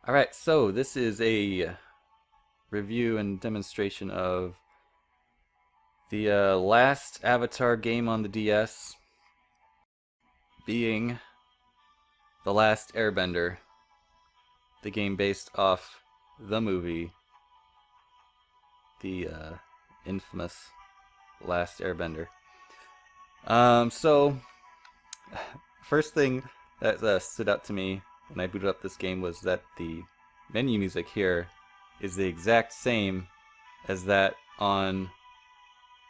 Alright, so this is a review and demonstration of the last Avatar game on the DS, being The Last Airbender, the game based off the movie, the infamous Last Airbender. So, first thing that stood out to me when I booted up this game was that the menu music here is the exact same as that on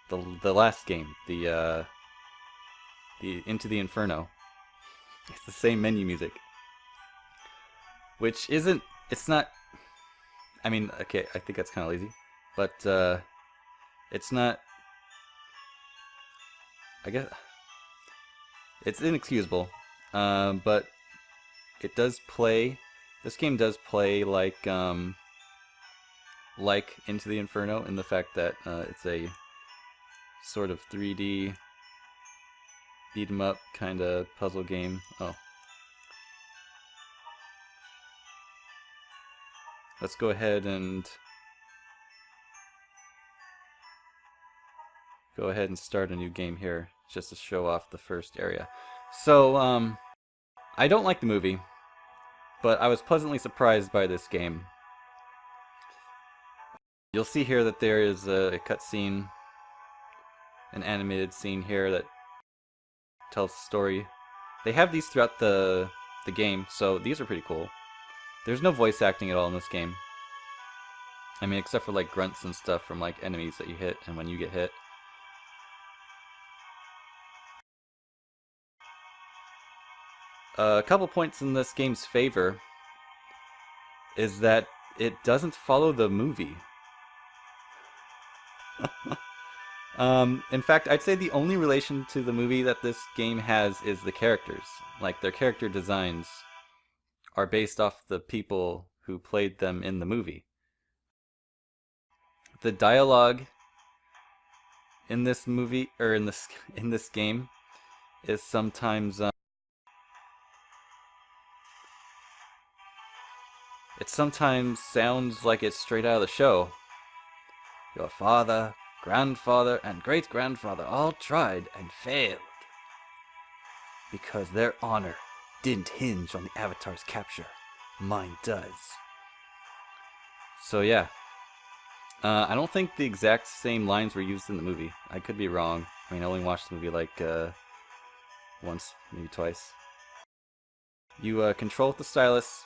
the last game, the Into the Inferno. It's the same menu music, which isn't. It's not. I mean, okay, I think that's kind of lazy, but it's not. I guess it's inexcusable, but it does play. This game does play like Into the Inferno in the fact that it's a sort of 3D beat 'em up kind of puzzle game. Oh, let's go ahead and start a new game here, just to show off the first area. So, I don't like the movie, but I was pleasantly surprised by this game. You'll see here that there is a cutscene, an animated scene here that tells the story. They have these throughout the game, so these are pretty cool. There's no voice acting at all in this game. I mean, except for like grunts and stuff from like enemies that you hit and when you get hit. A couple points in this game's favor is that it doesn't follow the movie. In fact, I'd say the only relation to the movie that this game has is the characters. Like, their character designs are based off the people who played them in the movie. The dialogue in this movie, or in this game, is sometimes it sometimes sounds like it's straight out of the show. Your father, grandfather, and great-grandfather all tried and failed because their honor didn't hinge on the Avatar's capture. Mine does. So yeah, I don't think the exact same lines were used in the movie. I could be wrong. I mean, I only watched the movie like once, maybe twice. You control with the stylus.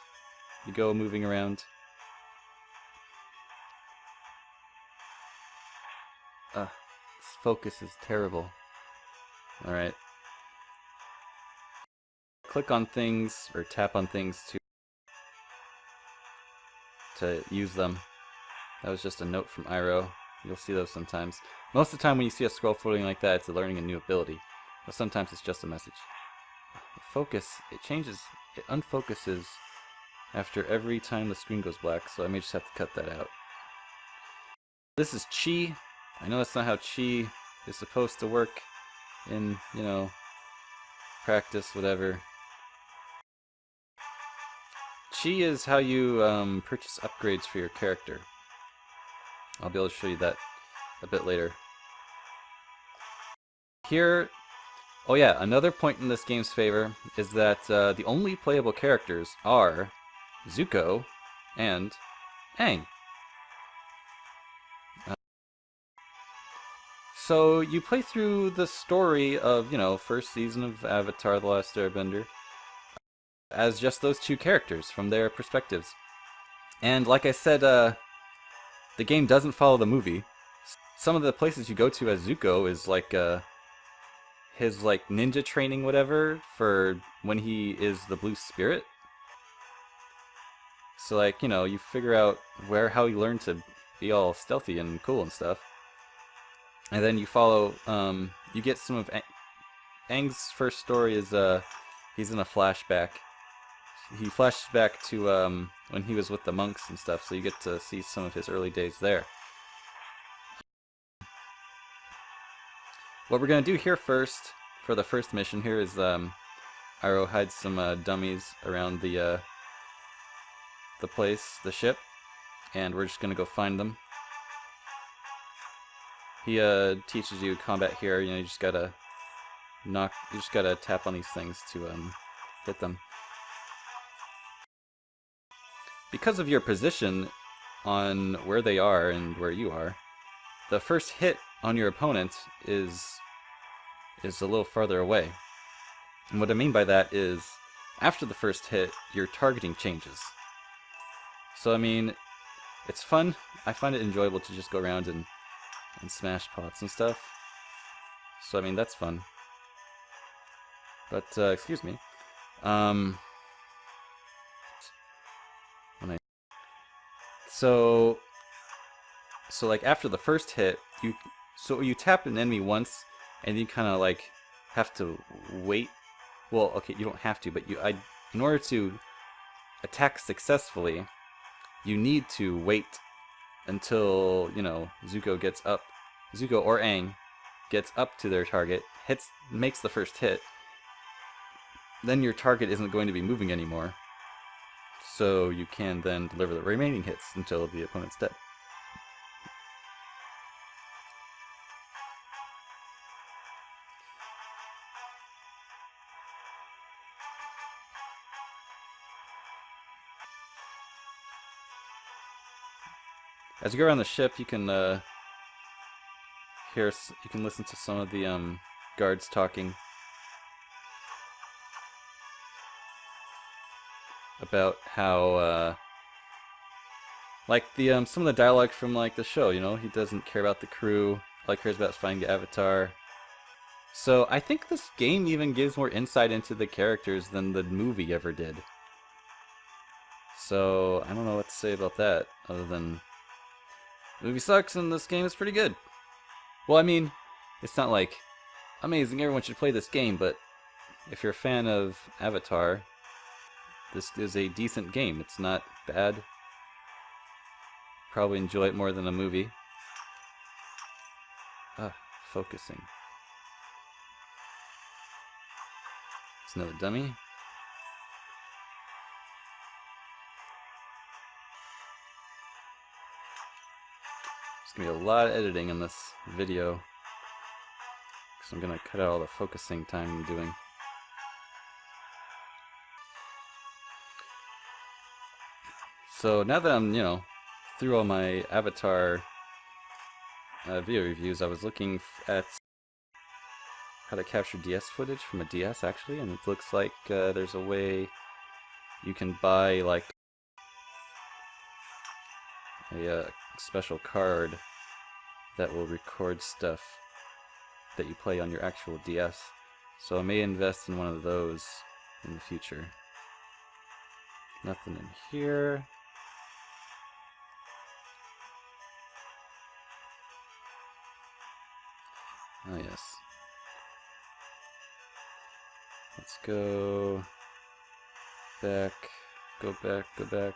You go moving around. This focus is terrible. Alright. Click on things, or tap on things to use them. That was just a note from Iroh. You'll see those sometimes. Most of the time when you see a scroll floating like that, it's learning a new ability. But sometimes it's just a message. The focus, it changes, it unfocuses after every time the screen goes black, so I may just have to cut that out. This is Chi. I know that's not how Chi is supposed to work in, you know, practice, whatever. Chi is how you purchase upgrades for your character. I'll be able to show you that a bit later. Here, oh yeah, another point in this game's favor is that the only playable characters are Zuko and Aang. So you play through the story of, you know, first season of Avatar: The Last Airbender as just those two characters from their perspectives. And like I said, the game doesn't follow the movie. Some of the places you go to as Zuko is like his like ninja training, whatever, for when he is the Blue Spirit. So like, you know, you figure out how he learned to be all stealthy and cool and stuff. And then you follow, you get some of Aang's first story is, he's in a flashback. He flashes back to, when he was with the monks and stuff, so you get to see some of his early days there. What we're gonna do here first, for the first mission here, is, Iroh hides some, dummies around the the ship, and we're just gonna go find them. He teaches you combat here. You know, you just gotta tap on these things to hit them. Because of your position on where they are and where you are, the first hit on your opponent is a little farther away. And what I mean by that is, after the first hit, your targeting changes. So I mean, it's fun. I find it enjoyable to just go around and smash pots and stuff. So I mean, that's fun. But excuse me. So like after the first hit, you tap an enemy once, and you kind of like have to wait. Well, okay, you don't have to, but in order to attack successfully, you need to wait until, you know, Zuko or Aang gets up to their target, makes the first hit. Then your target isn't going to be moving anymore, so you can then deliver the remaining hits until the opponent's dead. As you go around the ship, you can listen to some of the guards talking about how like the some of the dialogue from like the show. You know, he doesn't care about the crew. All he cares about is finding the Avatar. So I think this game even gives more insight into the characters than the movie ever did. So I don't know what to say about that, other than the movie sucks and this game is pretty good. Well, I mean, it's not like amazing, everyone should play this game, but if you're a fan of Avatar, this is a decent game. It's not bad. Probably enjoy it more than a movie. Focusing. It's another dummy. There's gonna be a lot of editing in this video, because I'm gonna cut out all the focusing time I'm doing. So now that I'm, you know, through all my Avatar video reviews, I was looking at how to capture DS footage from a DS actually, and it looks like there's a way you can buy like a special card that will record stuff that you play on your actual DS. So I may invest in one of those in the future. Nothing in here. Oh yes. Let's go back, go back, go back.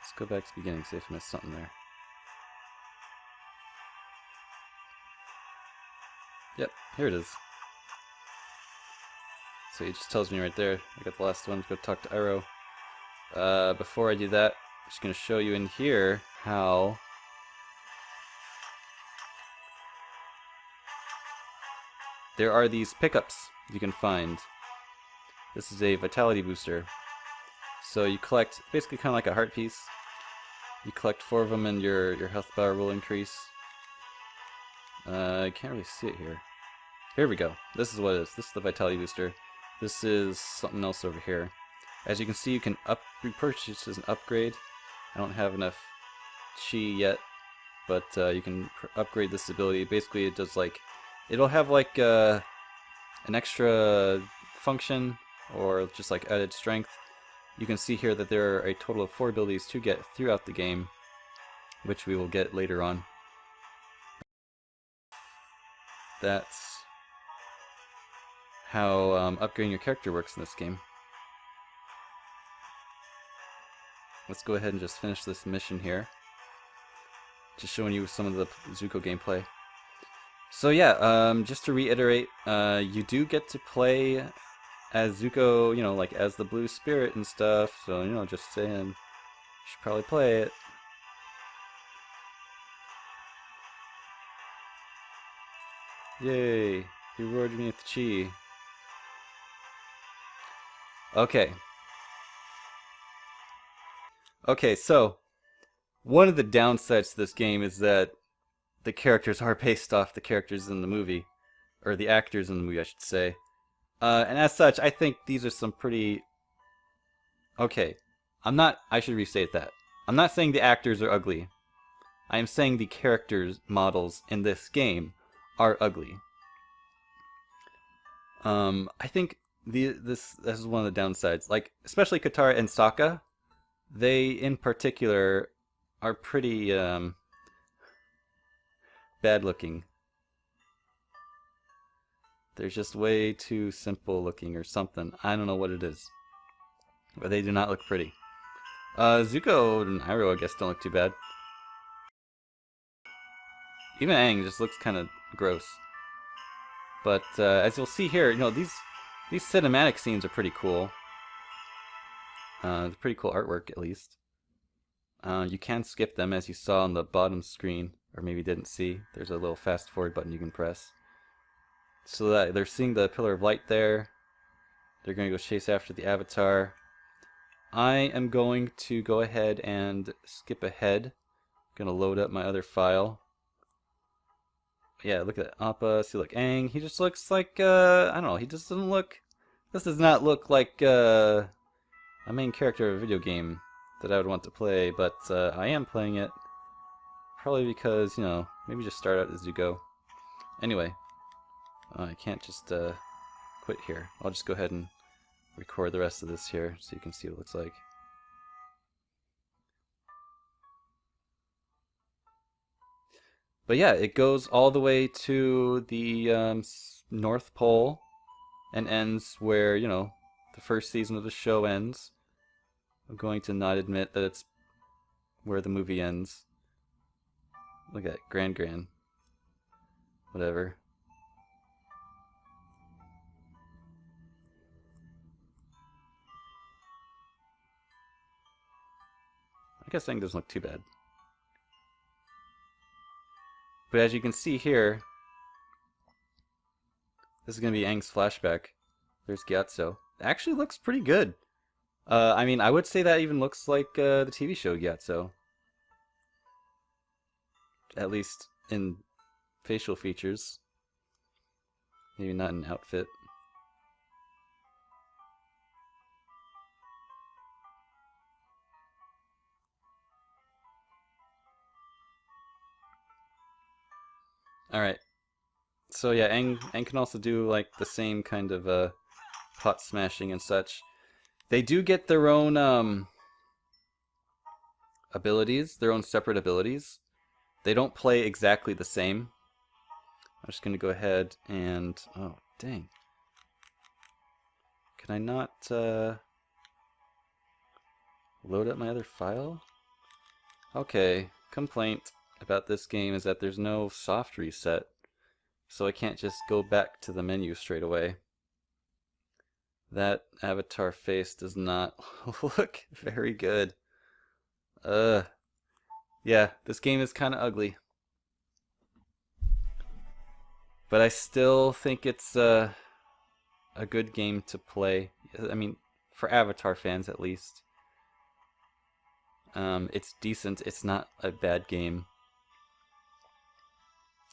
Let's go back to the beginning, see if I missed something there. Yep, here it is. So it just tells me right there, I got the last one, go talk to Iroh. Before I do that, I'm just going to show you in here how there are these pickups you can find. This is a vitality booster. So you collect, basically kind of like a heart piece. You collect 4 of them and your health bar will increase. I can't really see it here. Here we go. This is what it is. This is the vitality booster. This is something else over here. As you can see, you can repurchase as an upgrade. I don't have enough chi yet, but you can upgrade this ability. Basically, it does like, it'll have like an extra function or just like added strength. You can see here that there are a total of 4 abilities to get throughout the game, which we will get later on. That's how upgrading your character works in this game. Let's go ahead and just finish this mission here. Just showing you some of the Zuko gameplay. So yeah, just to reiterate, you do get to play as Zuko, you know, like as the blue spirit and stuff. So, you know, just saying, you should probably play it. Yay! He rewarded me with chi. Okay. Okay, so one of the downsides to this game is that the characters are based off the characters in the movie, or the actors in the movie, I should say. And as such, I think these are some pretty... Okay, I should restate that. I'm not saying the actors are ugly. I am saying the characters models in this game are ugly. I think this is one of the downsides. Like, especially Katara and Sokka, they in particular are pretty bad looking. They're just way too simple looking or something. I don't know what it is. But they do not look pretty. Zuko and Iroh, I guess, don't look too bad. Even Aang just looks kind of gross. But as you'll see here, you know, these cinematic scenes are pretty cool. Pretty cool artwork, at least. You can skip them, as you saw on the bottom screen, or maybe didn't see. There's a little fast forward button you can press. So that they're seeing the Pillar of Light there. They're going to go chase after the Avatar. I am going to go ahead and skip ahead. Going to load up my other file. Yeah, look at that Appa. See, look, Aang. He just looks like, I don't know. He just doesn't look... This does not look like a main character of a video game that I would want to play, but I am playing it. Probably because, you know, maybe just start out as you go. Anyway, I can't just quit here. I'll just go ahead and record the rest of this here so you can see what it looks like. But yeah, it goes all the way to the North Pole and ends where, you know, the first season of the show ends. I'm going to not admit that it's where the movie ends. Look at that, Gran. Whatever. I guess Aang doesn't look too bad. But as you can see here, this is going to be Aang's flashback. There's Gyatso. It actually looks pretty good. I mean, I would say that even looks like the TV show Gyatso. At least in facial features. Maybe not in outfit. Alright. So yeah, Aang can also do like the same kind of pot smashing and such. They do get their own abilities, their own separate abilities. They don't play exactly the same. I'm just going to go ahead and... Oh, dang. Can I not load up my other file? Okay, complaint about this game is that there's no soft reset. So I can't just go back to the menu straight away. That avatar face does not look very good. Yeah, this game is kind of ugly. But I still think it's a good game to play. I mean, for Avatar fans at least. It's decent. It's not a bad game.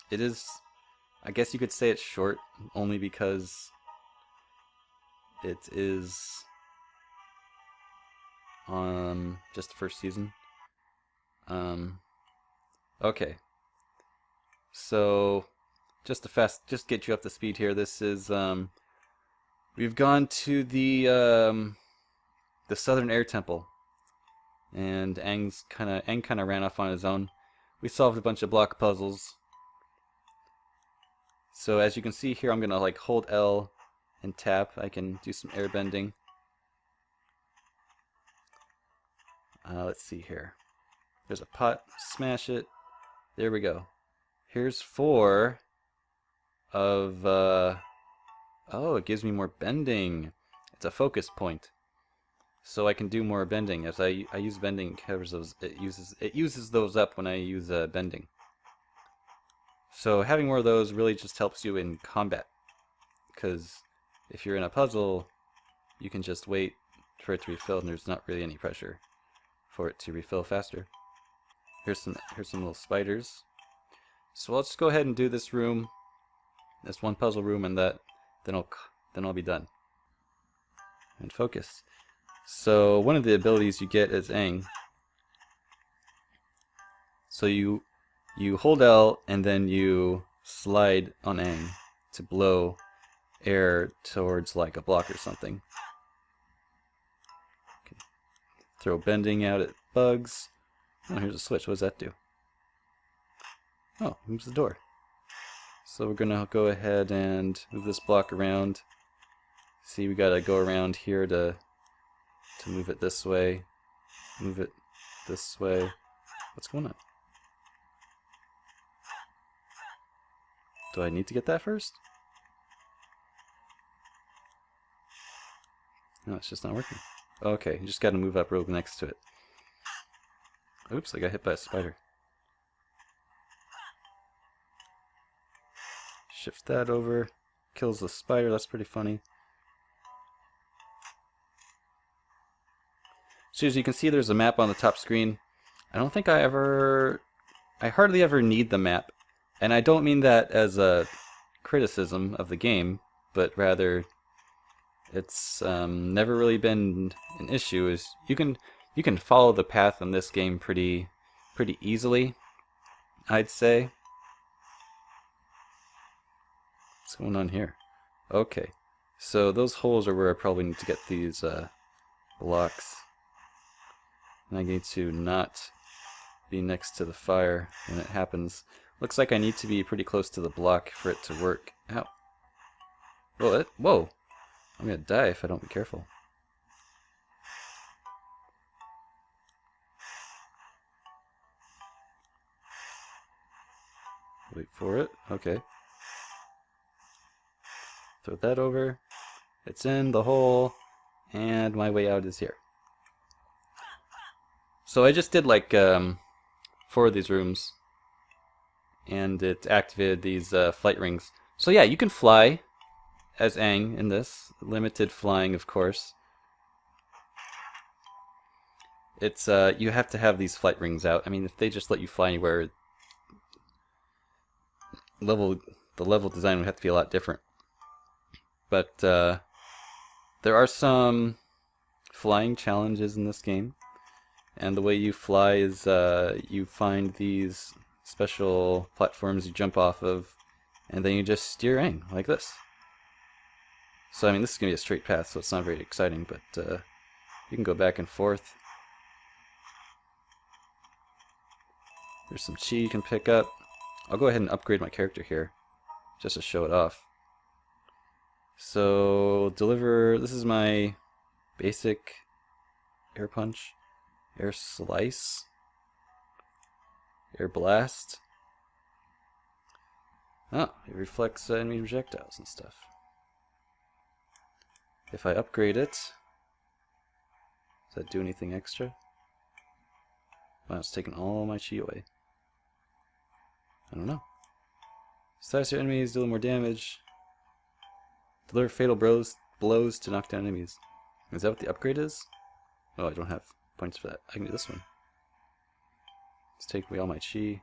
It is... I guess you could say it's short, only because it is just the first season. Okay. So, just get you up to speed here. This is we've gone to the Southern Air Temple, and Aang kind of ran off on his own. We solved a bunch of block puzzles. So as you can see here, I'm gonna like hold L and tap. I can do some airbending. Let's see here. There's a pot. Smash it. There we go. Here's 4 of oh, it gives me more bending. it's a focus point, so I can do more bending. As I use bending, covers those. It uses those up when I use bending. So having more of those really just helps you in combat, because if you're in a puzzle, you can just wait for it to refill, and there's not really any pressure for it to refill faster. Here's some little spiders. So I'll just go ahead and do this room, this one puzzle room, and then I'll be done. And focus. So one of the abilities you get is Aang. So you hold L and then you slide on Aang to blow air towards like a block or something. Okay. Throw bending out at bugs. Oh, here's a switch. What does that do? Oh, moves the door. So we're gonna go ahead and move this block around. See, we gotta go around here to move it this way. Move it this way. What's going on? Do I need to get that first? No, it's just not working. Okay, you just gotta move up real next to it. Oops, I got hit by a spider. Shift that over. Kills the spider, that's pretty funny. So as you can see, there's a map on the top screen. I don't think I hardly ever need the map. And I don't mean that as a criticism of the game, but rather it's never really been an issue. Is you can follow the path in this game pretty easily, I'd say. What's going on here? Okay, so those holes are where I probably need to get these blocks. And I need to not be next to the fire when it happens. Looks like I need to be pretty close to the block for it to work. Ow. Whoa! I'm gonna die if I don't be careful. Wait for it. Okay. Throw that over. It's in the hole, and my way out is here. So I just did like 4 of these rooms, and it activated these flight rings. So yeah, you can fly as Aang in this. Limited flying, of course. It's you have to have these flight rings out. I mean, if they just let you fly anywhere, the level design would have to be a lot different. But there are some flying challenges in this game, and the way you fly is you find these special platforms you jump off of, and then you just steer Aang like this. So I mean, this is gonna be a straight path, so it's not very exciting, but you can go back and forth. There's some chi you can pick up. I'll go ahead and upgrade my character here, just to show it off. So, this is my basic air punch, air slice, air blast. Oh, it reflects enemy projectiles and stuff. If I upgrade it, does that do anything extra? Wow, it's taking all my chi away. I don't know. Slice your enemies, deal more damage. Deliver fatal blows to knock down enemies. Is that what the upgrade is? Oh, I don't have points for that. I can do this one. Let's take away all my chi.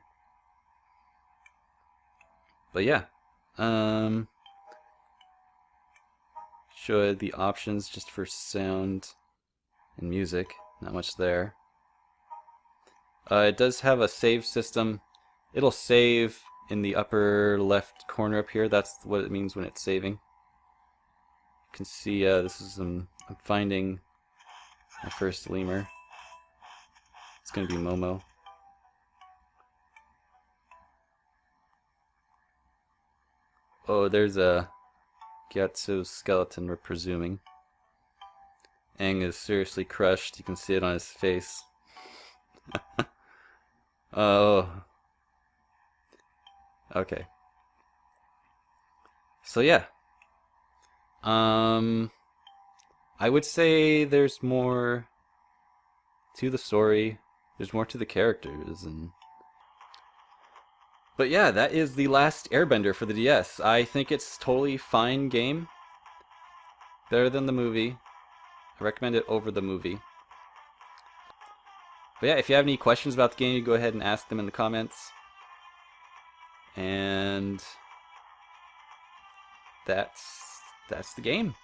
But yeah. Show the options just for sound and music. Not much there. It does have a save system. It'll save in the upper left corner up here. That's what it means when it's saving. You can see this is I'm finding my first lemur. It's gonna be Momo. Oh, there's a Gyatso skeleton, we're presuming. Aang is seriously crushed. You can see it on his face. Oh. Okay. So yeah. I would say there's more to the story. There's more to the characters, and but yeah, that is the last Airbender for the DS. I think it's totally fine game. Better than the movie. I recommend it over the movie. But yeah, if you have any questions about the game, you go ahead and ask them in the comments. And that's the game.